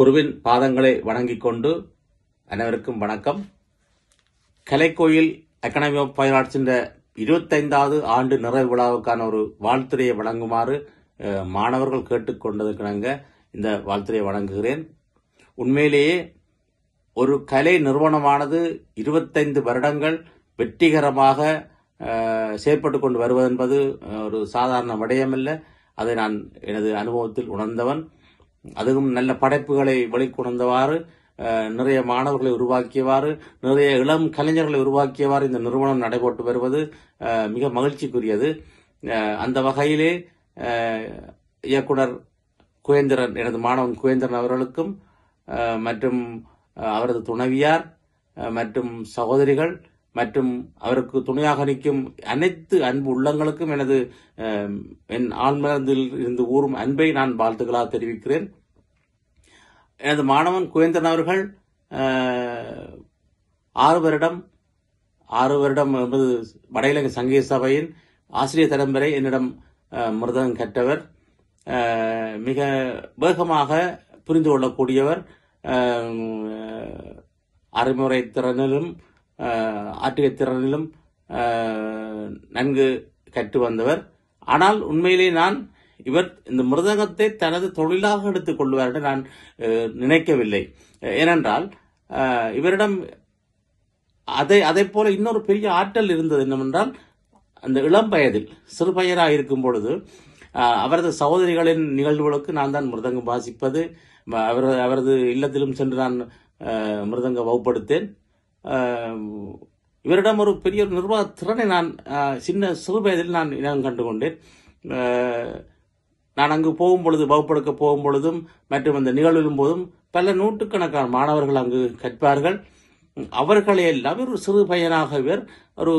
குருவின் பாதங்களை வணங்கிக் கொண்டு அனைவருக்கும் வணக்கம். கலைக்கோயில் அகாடமி ஆஃப் ஃபைன் ஆர்ட்ஸின் 25வது ஆண்டு நிறைவு விழாவுக்கான ஒரு வாழ்த்துரையை வழங்குமாறு மாணவர்கள் கேட்டுக்கொண்டதற்கிணங்க இந்த வாழ்த்துரையை வழங்குகிறேன். உண்மையிலேயே ஒரு கலை நிறுவனமானது 25 வருடங்கள் வெற்றிகரமாக செயற்பட்டு கொண்டு வருவது என்பது ஒரு சாதாரண விடயமல்ல. அதை நான் எனது அனுபவத்தில் உணர்ந்தவன். அதுவும் நல்ல படைப்புகளை வெளிக்கொணர்ந்தவாறு, நிறைய மாணவர்களை உருவாக்கியவாறு, நிறைய இளம் கலைஞர்களை உருவாக்கியவாறு இந்த நிறுவனம் நடைபெற்று வருவது மிக மகிழ்ச்சிக்குரியது. அந்த வகையிலே இயக்குனர் குவேந்திரன், எனது மாணவன் குவேந்திரன் அவர்களுக்கும் மற்றும் அவரது துணைவியார் மற்றும் சகோதரிகள் மற்றும் அவருக்கு துணையாக நிற்கும் அனைத்து அன்பு உள்ளங்களுக்கும் என் ஆழ்மனதில் இருந்து ஊறும் அன்பை நான் வாழ்த்துக்களாக தெரிவிக்கிறேன். எனது மாணவன் குவேந்திரன் அவர்கள் 6 வருடம் என்பது வட இலங்கை சங்கீத சபையின் ஆசிரியர் தரம் வரை என்னிடம் மிருதங்கம் கற்றவர். மிக வேகமாக புரிந்து கொள்ளக்கூடியவர். அறிமுறை திறனிலும் ஆற்றிய திறனிலும் நன்கு கற்று வந்தவர். ஆனால் உண்மையிலே இவர் இந்த மிருதங்கத்தை தனது தொழிலாக எடுத்துக் கொள்வார் என்று நான் நினைக்கவில்லை. ஏனென்றால் இவரிடம் அதை போல இன்னொரு பெரிய ஆற்றல் இருந்தது. என்னவென்றால், அந்த இளம் வயதில் சிறு பையனாக இருக்கும் பொழுது அவரது சகோதரிகளின் நிகழ்வுகளுக்கு நான் தான் மிருதங்கம் வாசிப்பது. அவரது இல்லத்திலும் சென்று நான் மிருதங்க வகுப்படுத்தேன். இவரிடம் ஒரு பெரிய நிர்வாக திறனை நான் சிறு வயதில் நான் இனம் கண்டு கொண்டேன். நான் அங்கு போகும் பொழுது, வகுப்படுக்க போகும் பொழுதும் மற்றும் அந்த நிகழ்விலும் போதும் பல நூற்றுக்கணக்கான மாணவர்கள் அங்கு கற்பார்கள். அவர்களை எல்லாம் ஒரு சிறு பையனாக இவர் ஒரு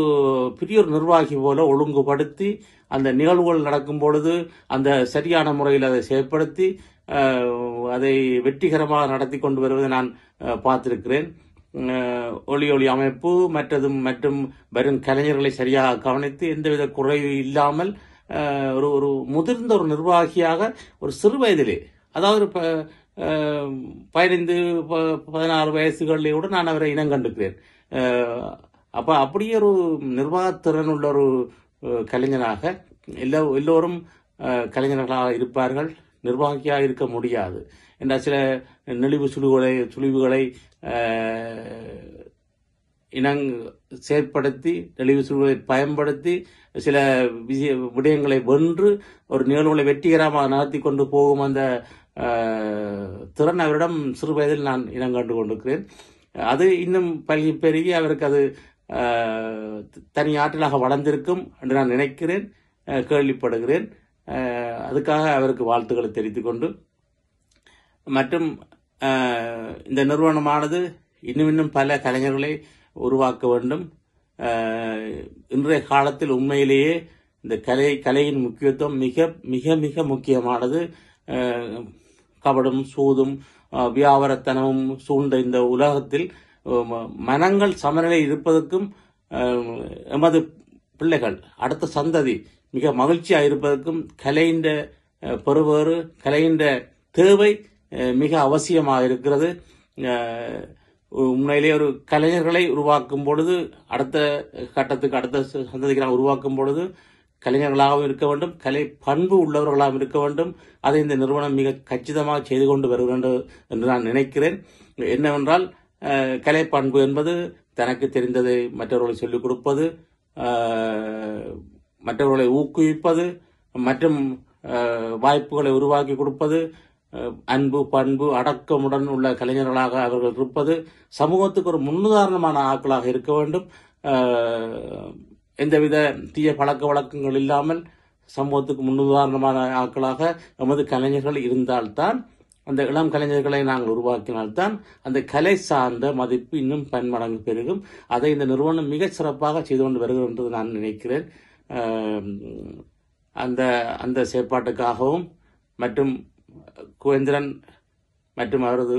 பெரிய ஒரு நிர்வாகி போல ஒழுங்குபடுத்தி அந்த நிகழ்வுகள் நடக்கும் பொழுது அந்த சரியான முறையில் அதை செயற்படுத்தி அதை வெற்றிகரமாக நடத்தி கொண்டு வருவதை நான் பார்த்திருக்கிறேன். ஒளி அமைப்பு மற்றும் வரும் கலைஞர்களை சரியாக கவனித்து எந்தவித குறைவு இல்லாமல் ஒரு முதிர்ந்த ஒரு நிர்வாகியாக ஒரு சிறு வயதிலே, அதாவது 15-16 வயசுகளிலேயோடு நான் அவரை இனம் கண்டுக்கிறேன். அப்படியே ஒரு நிர்வாகத்திறன் உள்ள ஒரு கலைஞனாக எல்லோரும் கலைஞர்களாக இருப்பார்கள், நிர்வாகியாக இருக்க முடியாது என்ற சில நெளிவு சுழிவுகளை செயற்படுத்தி, நெளிவு சுழிவுகளை பயன்படுத்தி சில விடயங்களை வென்று ஒரு நிகழ்வுகளை வெற்றிகரமாக நடத்தி கொண்டு போகும் அந்த திறன் அவரிடம் சிறு வயதில் நான் இனம் கண்டு கொண்டிருக்கிறேன். அது இன்னும் பல்கி பெருகி அவருக்கு அது தனி ஆற்றலாக வளர்ந்திருக்கும் என்று நான் நினைக்கிறேன், கேள்விப்படுகிறேன். அதுக்காக அவருக்கு வாழ்த்துக்களை தெரிவித்துக் கொண்டு, மற்றும் இந்த நிறுவனமானது இன்னும் பல கலைஞர்களை உருவாக்க வேண்டும். இன்றைய காலத்தில் உண்மையிலேயே இந்த கலையின் முக்கியத்துவம் மிக மிக மிக முக்கியமானது. கபடும் சூதும் வியாபாரத்தனமும் சூழ்ந்த இந்த உலகத்தில் மனங்கள் சமநிலை இருப்பதற்கும் எமது பிள்ளைகள், அடுத்த சந்ததி மிக மகிழ்ச்சியாக இருப்பதற்கும் கலையின் பெறுவேறு, கலையின் தேவை மிக அவசியமாக இருக்கிறது. உண்மையிலேயே ஒரு கலைஞர்களை உருவாக்கும் பொழுது, அடுத்த கட்டத்துக்கு அடுத்த சந்ததிகளாக உருவாக்கும் பொழுது கலைஞர்களாகவும் இருக்க வேண்டும், கலை பண்பு உள்ளவர்களாகவும் இருக்க வேண்டும். அதை இந்த நிறுவனம் மிக கச்சிதமாக செய்து கொண்டு வருகின்றது என்று நான் நினைக்கிறேன். என்னவென்றால், கலை பண்பு என்பது தனக்கு தெரிந்ததை மற்றவர்களை சொல்லிக் கொடுப்பது, மற்றவர்களை ஊக்குவிப்பது மற்றும் வாய்ப்புகளை உருவாக்கி கொடுப்பது, அன்பு பண்பு அடக்கமுடன் உள்ள கலைஞர்களாக அவர்கள் இருப்பது, சமூகத்துக்கு ஒரு முன்னுதாரணமான ஆட்களாக இருக்க வேண்டும். எந்தவித தீய பழக்க வழக்கங்கள் இல்லாமல் சமூகத்துக்கு முன்னுதாரணமான ஆட்களாக நமது கலைஞர்கள் இருந்தால்தான், அந்த இளம் கலைஞர்களை நாங்கள் உருவாக்கினால்தான் அந்த கலை சார்ந்த மதிப்பு இன்னும் பன்மடங்கு பெருகும். அதை இந்த நிறுவனம் மிக சிறப்பாக செய்து கொண்டு வருகிறது நான் நினைக்கிறேன். அந்த செயற்பாட்டுக்காகவும் மற்றும் குவேந்திரன் மற்றும் அவரது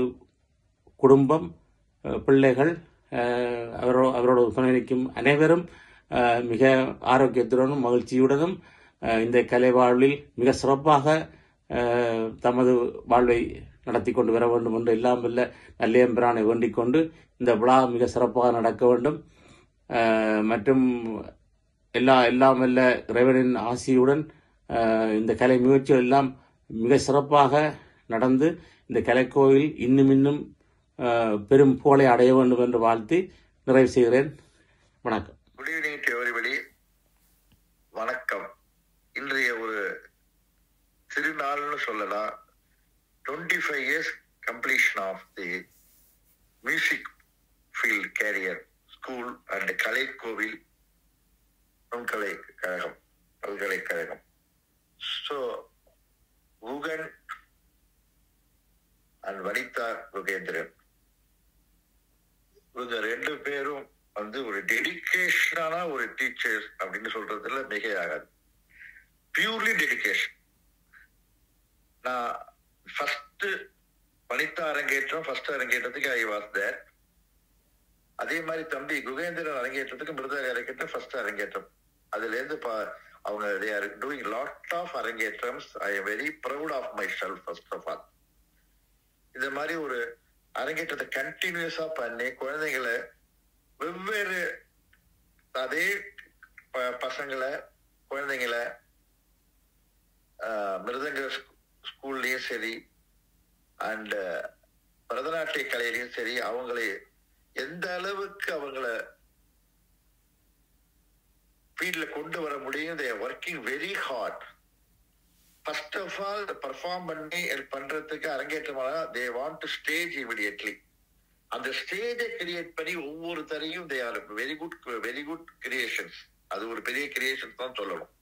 குடும்பம், பிள்ளைகள், அவரோட துணை நிற்கும் அனைவரும் மிக ஆரோக்கியத்துடனும் மகிழ்ச்சியுடனும் இந்த கலை வாழ்வில் மிக சிறப்பாக தமது வாழ்வை நடத்தி கொண்டு வர வேண்டும் என்று எல்லாம் வல்ல நல்லியம்பிரானை வேண்டிக் கொண்டு இந்த விழா மிக சிறப்பாக நடக்க வேண்டும். மற்றும் எல்லாம் வல்ல இறைவனின் ஆசியுடன் இந்த கலை முயற்சிகள் எல்லாம் மிக சிறப்பாக நடந்து இந்த கலைக்கோவில் இன்னும் பெரும் புகழை அடைய வேண்டும் என்று வாழ்த்தி நிறைவு செய்கிறேன். வணக்கம். Good evening to everybody. வணக்கம். இன்றைய ஒரு திருநாள்னு சொல்லலாம். 25 years completion of the music field career school and கலைக்கோவில் நுண்கலைக்கழகம் பல்கலைக்கழகம். ஸோ குகன் அண்ட் வனிதா குகேந்திரன் இவங்க 2 பேரும் ஒரு டெடிகேஷனான ஒரு டீச்சர்ஸ் அப்படின்னு சொல்றதுல மிக ஆகாது. Purely dedication. நான் ஃபர்ஸ்ட் வனிதா அரங்கேற்றத்துக்கு ஐ வாஸ் தேர். அதே மாதிரி தம்பி குகேந்திரன் அரங்கேற்றத்துக்கு மிருதக அரங்கேற்றம் ஃபர்ஸ்ட் அரங்கேற்றம். அதுல இருந்து அவங்க they are doing lot of arangetrams. I am very proud of myself first of all. இந்த மாதிரி ஒரு அரங்கேற்றத்தை கண்டினியூஸா பண்ணி குழந்தைங்களை வெவ்வேறு அதே குழந்தைங்களை மிருதங்க ஸ்கூல்லயும் சரி அண்ட் பரதநாட்டிய கலையிலையும் சரி அவங்களை எந்த அளவுக்கு அவங்கள ஃபீல்ட்ல கொண்டு வர முடியும். they are working very hard. First of all perform பண்றதுக்கு அரங்கேற்றமாக they want to stage immediately. அந்த ஸ்டேஜை கிரியேட் பண்ணி ஒவ்வொருத்தரையும் they are very good creations. அது ஒரு பெரிய கிரியேஷன் தான் சொல்லணும்.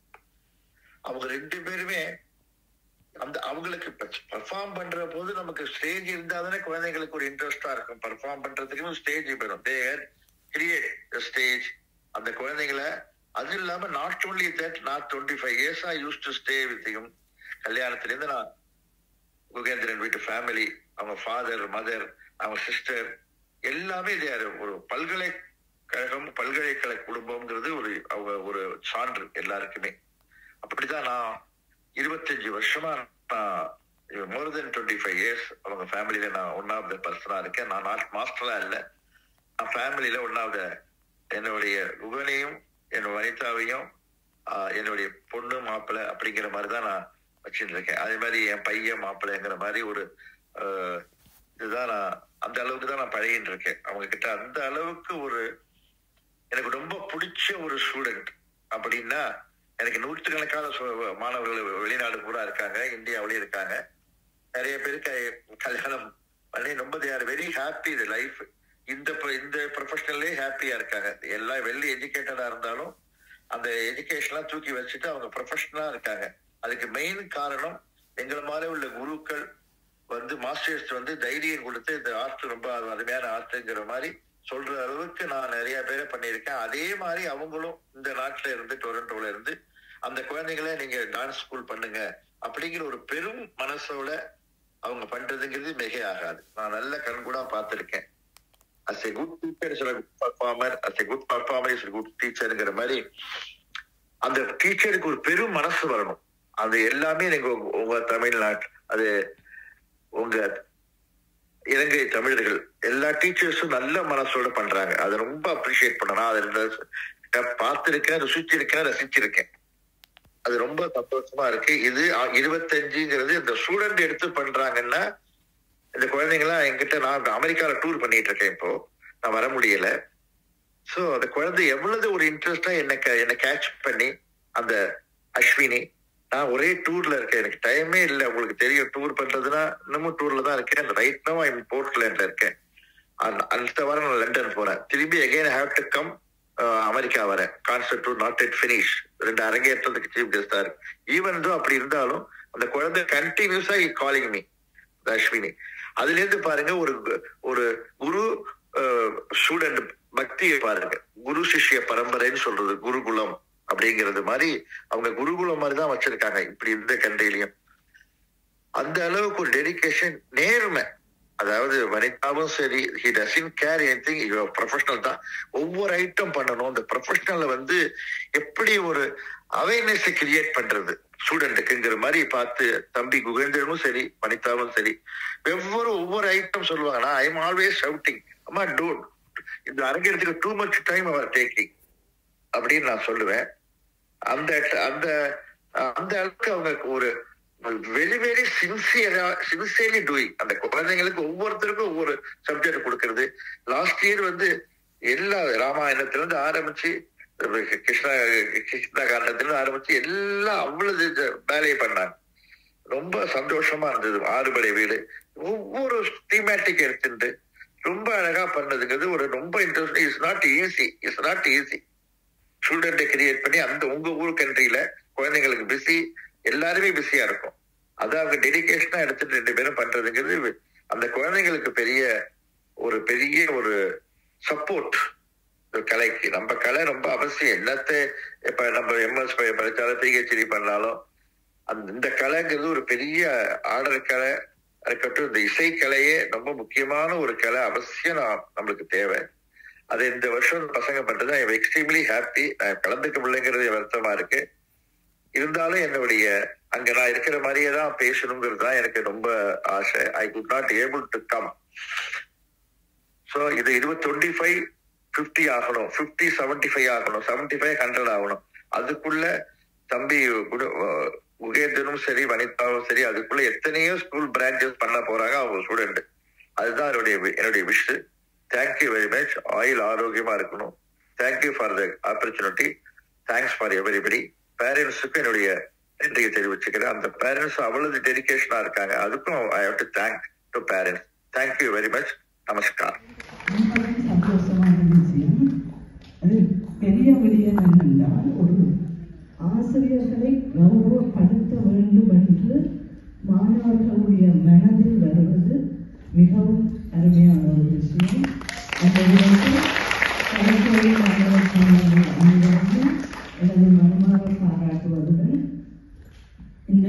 அவங்க 2 பேருமே அவங்களுக்கு பர்ஃபார்ம் பண்ற போது நமக்கு ஸ்டேஜ் இருந்தாதானே குழந்தைங்களுக்கு ஒரு இன்ட்ரெஸ்டா இருக்கும். பர்ஃபார்ம் பண்றதுக்கு ஸ்டேஜ் வேணும். தேர் கிரியேட் ஸ்டேஜ் அந்த குழந்தைங்களை. அது இல்லாம நாட் ஓன்லி தட், நான் 25 years I used to stay with him. கல்யாணத்துல இருந்து நான் குகேந்திரன் வீட்டு ஃபேமிலி, அவங்க ஃபாதர் மதர் அவங்க சிஸ்டர் எல்லாமே ஒரு பல்கலைக்கழக குடும்பம்ங்கிறது அவங்க ஒரு சான்று எல்லாருக்குமே. அப்படிதான் நான் 25 வருஷமா மோர் தென் 25 years அவங்க ஃபேமிலியில நான் ஒன் ஆஃப் த பர்சனா இருக்கேன். நான் மாஸ்டரா இல்லை, நான் ஃபேமிலியில ஒன் ஆஃப் த என்னுடைய குகனையும் என்னோட வனிதாவையும் என்னுடைய பொண்ணு மாப்பிள்ளை அப்படிங்கிற மாதிரிதான் நான் வச்சுட்டு இருக்கேன். அதே மாதிரி என் பையன் மாப்பிள்ளைங்கிற மாதிரி ஒரு இதுதான் நான் அந்த அளவுக்கு தான் நான் பழகிட்டு இருக்கேன் அவங்க கிட்ட. அந்த அளவுக்கு எனக்கு ரொம்ப பிடிச்ச ஒரு ஸ்டூடெண்ட் அப்படின்னா, எனக்கு 100கணக்கான மாணவர்கள் வெளிநாடு கூட இருக்காங்க, இந்தியாவிலேயும் இருக்காங்க. நிறைய பேருக்கு கல்யாணம் பண்ணி ரொம்ப they are very happy the life. இந்த ப்ரொஃபஷனல்லே ஹாப்பியா இருக்காங்க. எல்லாம் வெள்ளி எஜுகேட்டடா இருந்தாலும் அந்த எஜுகேஷன்லாம் தூக்கி வச்சுட்டு அவங்க ப்ரொஃபஷனலா இருக்காங்க. அதுக்கு மெயின் காரணம் எங்களை மாதிரி உள்ள குருக்கள் மாஸ்டர்ஸ் தைரியம் கொடுத்து இந்த ஆர்ட் ரொம்ப அருமையான ஆர்ட்ங்கிற மாதிரி சொல்ற அளவுக்கு நான் நிறைய பேரை பண்ணியிருக்கேன். அதே மாதிரி அவங்களும் இந்த நாட்டுல இருந்து டொரண்டோல இருந்து அந்த குழந்தைங்களை நீங்க டான்ஸ் ஸ்கூல் பண்ணுங்க அப்படிங்கிற ஒரு பெரும் மனசோட அவங்க பண்றதுங்கிறது மிக ஆகாது. நான் நல்ல கண்கூடா பார்த்திருக்கேன். as a good teacher is a good performer, as a good performer is a good teacherங்கிற மாதிரி அந்த டீச்சருக்கு ஒரு பெரும் மனசு வரணும். அது எல்லாமே நீங்க உங்க தமிழ்நாட்டு அது உங்க இலங்கை தமிழர்கள் எல்லா டீச்சர்ஸும் நல்ல மனசோட பண்றாங்க. அதை ரொம்ப அப்ரிஷியேட் பண்ணணும். அதை பார்த்திருக்கேன், ரசிச்சிருக்கேன். அது ரொம்ப சந்தோஷமா இருக்கு. இது 25ங்கிறது இந்த ஸ்டூடெண்ட் எடுத்து பண்றாங்கன்னா, இந்த குழந்தைங்களாம் என்கிட்ட நான் அமெரிக்கால டூர் பண்ணிட்டு இருக்கேன். இப்போ நான் வர முடியல. சோ அந்த குழந்தை எவ்வளவு ஒரு இன்ட்ரெஸ்டா என்ன கேட்ச் பண்ணி அந்த அஸ்வினி, நான் ஒரே டூர்ல இருக்கேன், எனக்கு டைமே இல்லை. உங்களுக்கு தெரியும் டூர் பண்றதுன்னா இன்னமும் டூர்ல தான் இருக்கேன். ரைட் நவ் ஐ எம் போர்ட்லேண்ட்ல இருக்கேன். அடுத்த வாரம் நான் லண்டன் போறேன். திரும்பி again I have to come America வரேன். Concert tour not yet finish. 2 அரங்கேற்றத்துக்கு சீஃப் கெஸ்டா இருக்கு. ஈவன் தோ அப்படி இருந்தாலும் அந்த குழந்தை கண்டினியூஸா காலிங் மீ அஸ்வினி. அதுல இருந்து பாருங்க ஒரு குரு ஸ்டூடெண்ட் பக்தியை பாருங்க. குரு சிஷ்ய பரம்பரைன்னு சொல்றது குருகுலம் அப்படிங்கிறது மாதிரி அவங்க குருகுலம் மாதிரிதான் வச்சிருக்காங்க இப்படி இருந்த கண்ட்ரிலையும். அந்த அளவுக்கு ஒரு டெடிகேஷன், நேர்மை, அதாவது வனிதாவும் சரி, he doesn't care anything, professional தான். ஒவ்வொரு ஐட்டம் பண்ணணும். அந்த ப்ரொஃபஷனல்ல வந்து எப்படி ஒரு அவேர்னஸ் கிரியேட் பண்றது ஸ்டூடெண்ட்டுக்குங்கிற மாதிரி பார்த்து தம்பி குகேந்திரனும் சரி வனிதாவும் சரி ஒவ்வொரு ஐட்டம் சொல்லுவாங்கன்னா ஐ எம் ஆல்வேஸ் ஷவுட்டிங், அம்மா டோன்ட், இந்த அரங்கேறதுக்கு டூ மச் டைம் அவர் டேக்கிங் அப்படின்னு நான் சொல்லுவேன். அந்த அந்த அந்த அளவுக்கு அவங்க ஒரு வெரி வெரி சின்சியர்லி டூயிங். அந்த குழந்தைங்களுக்கு ஒவ்வொருத்தருக்கும் ஒவ்வொரு சப்ஜெக்ட் கொடுக்கறது. லாஸ்ட் இயர் வந்து எல்லா ராமாயணத்துல இருந்து ஆரம்பிச்சு கிருஷ்ணா காண்டத்துல ஆரம்பிச்சு எல்லாம் அவ்வளவு வேலையை பண்ணாங்க. ரொம்ப சந்தோஷமா இருந்தது. ஆறுபடை வீடு ஒவ்வொரு தீமேட்டிக் எடுத்துட்டு ரொம்ப அழகா பண்ணதுங்கிறது ஒரு ரொம்ப இன்ட்ரெஸ்டிங். இட்ஸ் நாட் ஈஸி ஸ்டூடெண்ட்டை கிரியேட் பண்ணி அந்த உங்க ஊர் கண்ட்ரியில குழந்தைங்களுக்கு பிஸி, எல்லாருமே பிஸியா இருக்கும். அதை அவங்க டெடிகேஷனா எடுத்துட்டு 2 பேரும் பண்றதுங்கிறது அந்த குழந்தைங்களுக்கு பெரிய ஒரு சப்போர்ட். கலைக்கு நம்ம கலை ரொம்ப அவசியம். என்னத்தை இப்ப நம்ம எம்எஸ் படிச்சாலும் பிஹெச்டி பண்ணாலும் இந்த கலைங்கிறது ஒரு பெரிய ஆர்டர் கலை இருக்கட்டும். இந்த இசைக்கலையே ரொம்ப முக்கியமான ஒரு கலை, அவசியம் நம்மளுக்கு தேவை. அது இந்த வருஷம் பசங்க பண்றது ஐ எம் எக்ஸ்ட்ரீம்லி ஹாப்பி. நான் கலந்துக்க பிள்ளைங்கிறது வருத்தமா இருக்கு. இருந்தாலும் என்னுடைய அங்க நான் இருக்கிற மாதிரியே தான் பேசணுங்கிறது தான் எனக்கு ரொம்ப ஆசை. I could not able to come. So இது 25-50 ஆகணும், 50-75 ஆகணும், 75-100 ஆகணும். அதுக்குள்ள தம்பி குகேந்திரனும் சரி வனிதாவும் சரி அதுக்குள்ள எத்தனையோ ஸ்கூல் பிரான்ச்சஸ் பண்ண போறாங்க அவங்க ஸ்டூடெண்ட். அதுதான் என்னுடைய விஷ். Thank you very much. ஆயுள் ஆரோக்கியமா இருக்கணும். Thank you for the opportunity. Thanks for everybody. பேரண்ட்ஸுக்கு என்னுடைய நன்றியை தெரிவிச்சுக்கிறேன். அந்த பேரண்ட்ஸ் அவ்வளவு டெடிகேஷனா இருக்காங்க. அதுக்கும் I have to thank to parents. Thank you very much. நமஸ்கார். சந்தோஷமான விஷயம். அது பெரிய விடயம் என்னென்றால் ஒரு ஆசிரியர்களை கௌரவப்படுத்த வேண்டும் என்று மாணவர்களுடைய மனதில் வருவது மிகவும் அருமையான ஒரு விஷயம். அந்த விதத்தில் கலைத்துறை மாணவர்கள் அனைவருக்கும் எனது மனமாற பாராட்டுவதுடன் இந்த